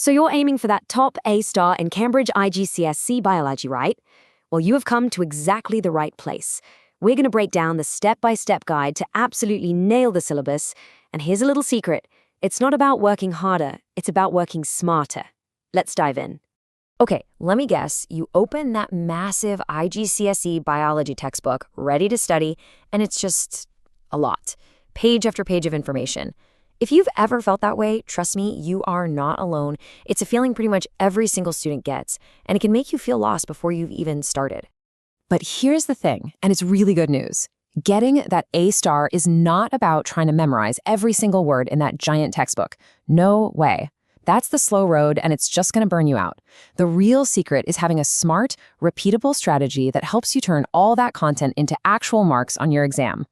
So you're aiming for that top A star in Cambridge IGCSE biology, right? Well, you have come to exactly the right place. We're going to break down the step-by-step guide to absolutely nail the syllabus. And here's a little secret. It's not about working harder, it's about working smarter. Let's dive in. Okay, let me guess, you open that massive IGCSE biology textbook, ready to study, and it's just a lot. Page after page of information. If you've ever felt that way, trust me, you are not alone. It's a feeling pretty much every single student gets, and it can make you feel lost before you've even started. But here's the thing, and it's really good news. Getting that A star is not about trying to memorize every single word in that giant textbook. No way. That's the slow road, and it's just going to burn you out. The real secret is having a smart, repeatable strategy that helps you turn all that content into actual marks on your exam.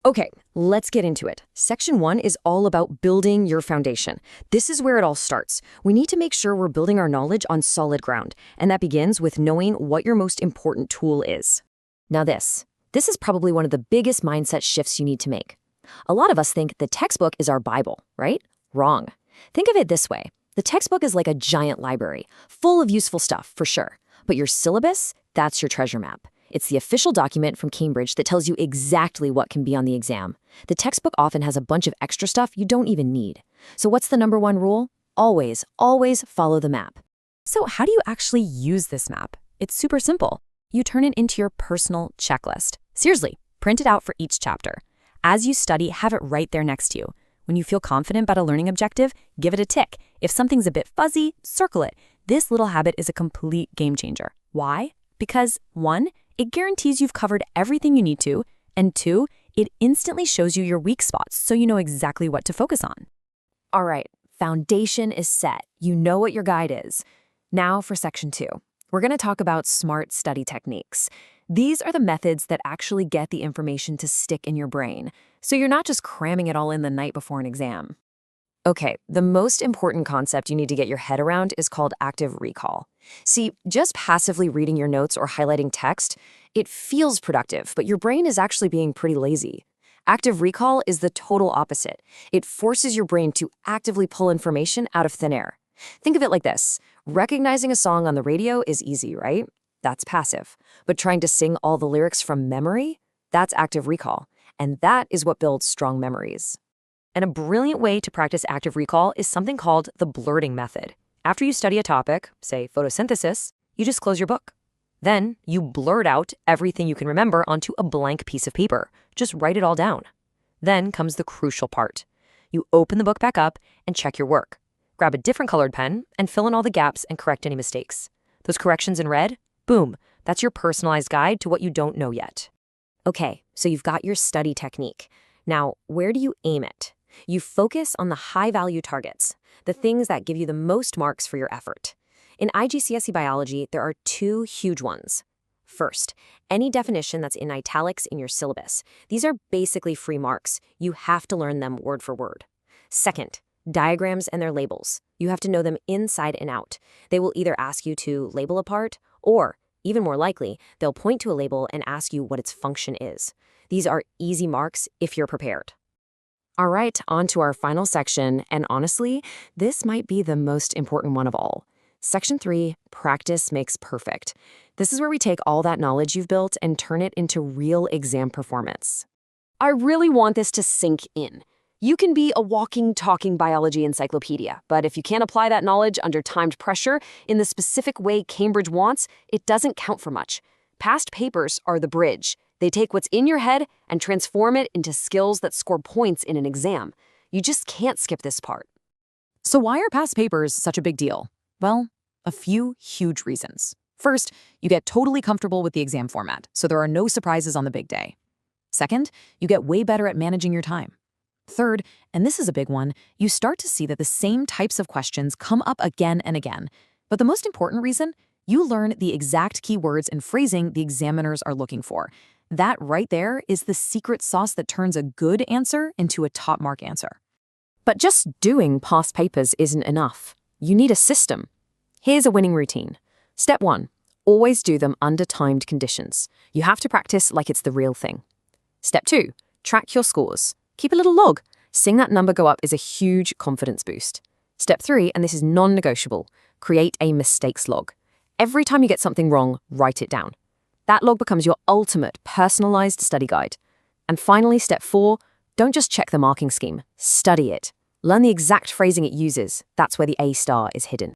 Okay, let's get into it. Section 1 is all about building your foundation. This is where it all starts. We need to make sure we're building our knowledge on solid ground, and that begins with knowing what your most important tool is. Now this is probably one of the biggest mindset shifts you need to make. A lot of us think the textbook is our Bible, right? Wrong. Think of it this way. The textbook is like a giant library, full of useful stuff, for sure. But your syllabus, that's your treasure map. It's the official document from Cambridge that tells you exactly what can be on the exam. The textbook often has a bunch of extra stuff you don't even need. So what's the number one rule? Always, always follow the map. So how do you actually use this map? It's super simple. You turn it into your personal checklist. Seriously, print it out for each chapter. As you study, have it right there next to you. When you feel confident about a learning objective, give it a tick. If something's a bit fuzzy, circle it. This little habit is a complete game changer. Why? Because 1, it guarantees you've covered everything you need to, and 2, it instantly shows you your weak spots so you know exactly what to focus on. All right, foundation is set. You know what your guide is. Now for section 2. We're going to talk about smart study techniques. These are the methods that actually get the information to stick in your brain, so you're not just cramming it all in the night before an exam. Okay, the most important concept you need to get your head around is called active recall. See, just passively reading your notes or highlighting text, it feels productive, but your brain is actually being pretty lazy. Active recall is the total opposite. It forces your brain to actively pull information out of thin air. Think of it like this. Recognizing a song on the radio is easy, right? That's passive. But trying to sing all the lyrics from memory, that's active recall. And that is what builds strong memories. And a brilliant way to practice active recall is something called the blurting method. After you study a topic, say photosynthesis, you just close your book. Then you blurt out everything you can remember onto a blank piece of paper. Just write it all down. Then comes the crucial part. You open the book back up and check your work. Grab a different colored pen and fill in all the gaps and correct any mistakes. Those corrections in red, boom, that's your personalized guide to what you don't know yet. Okay, so you've got your study technique. Now, where do you aim it? You focus on the high-value targets, the things that give you the most marks for your effort. In IGCSE biology, there are 2 huge ones. First, any definition that's in italics in your syllabus. These are basically free marks. You have to learn them word for word. Second, diagrams and their labels. You have to know them inside and out. They will either ask you to label a part, or, even more likely, they'll point to a label and ask you what its function is. These are easy marks if you're prepared. All right, on to our final section, and honestly, this might be the most important one of all. Section 3, practice makes perfect. This is where we take all that knowledge you've built and turn it into real exam performance. I really want this to sink in. You can be a walking, talking biology encyclopedia, but if you can't apply that knowledge under timed pressure in the specific way Cambridge wants, it doesn't count for much. Past papers are the bridge. They take what's in your head and transform it into skills that score points in an exam. You just can't skip this part. So why are past papers such a big deal? Well, a few huge reasons. First, you get totally comfortable with the exam format, so there are no surprises on the big day. Second, you get way better at managing your time. Third, and this is a big one, you start to see that the same types of questions come up again and again. But the most important reason, you learn the exact keywords and phrasing the examiners are looking for. That right there is the secret sauce that turns a good answer into a top mark answer. But just doing past papers isn't enough. You need a system. Here's a winning routine. Step 1, always do them under timed conditions. You have to practice like it's the real thing. Step 2, track your scores. Keep a little log. Seeing that number go up is a huge confidence boost. Step 3, and this is non-negotiable, create a mistakes log. Every time you get something wrong, write it down. That log becomes your ultimate personalized study guide. And finally, step 4, don't just check the marking scheme, study it. Learn the exact phrasing it uses. That's where the A star is hidden.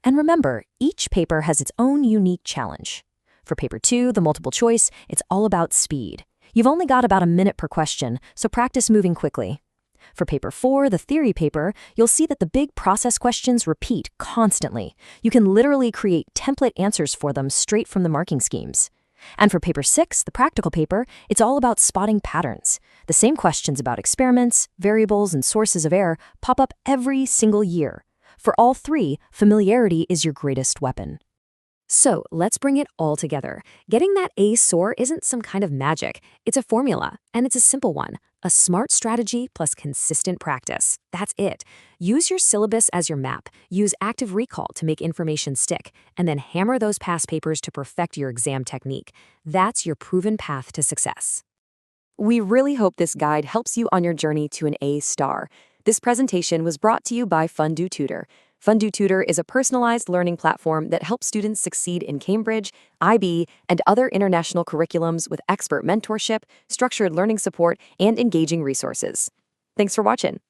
And remember, each paper has its own unique challenge. For paper 2, the multiple choice, it's all about speed. You've only got about a minute per question, so practice moving quickly. For paper 4, the theory paper, you'll see that the big process questions repeat constantly. You can literally create template answers for them straight from the marking schemes. And for paper 6, the practical paper, it's all about spotting patterns. The same questions about experiments, variables, and sources of error pop up every single year. For all 3, familiarity is your greatest weapon. So let's bring it all together. Getting that A SOAR isn't some kind of magic. It's a formula, and it's a simple one. A smart strategy plus consistent practice. That's it. Use your syllabus as your map. Use active recall to make information stick, and then hammer those past papers to perfect your exam technique. That's your proven path to success. We really hope this guide helps you on your journey to an A star. This presentation was brought to you by Fundoo Tutor. Fundoo Tutor is a personalized learning platform that helps students succeed in Cambridge, IB, and other international curriculums with expert mentorship, structured learning support, and engaging resources. Thanks for watching.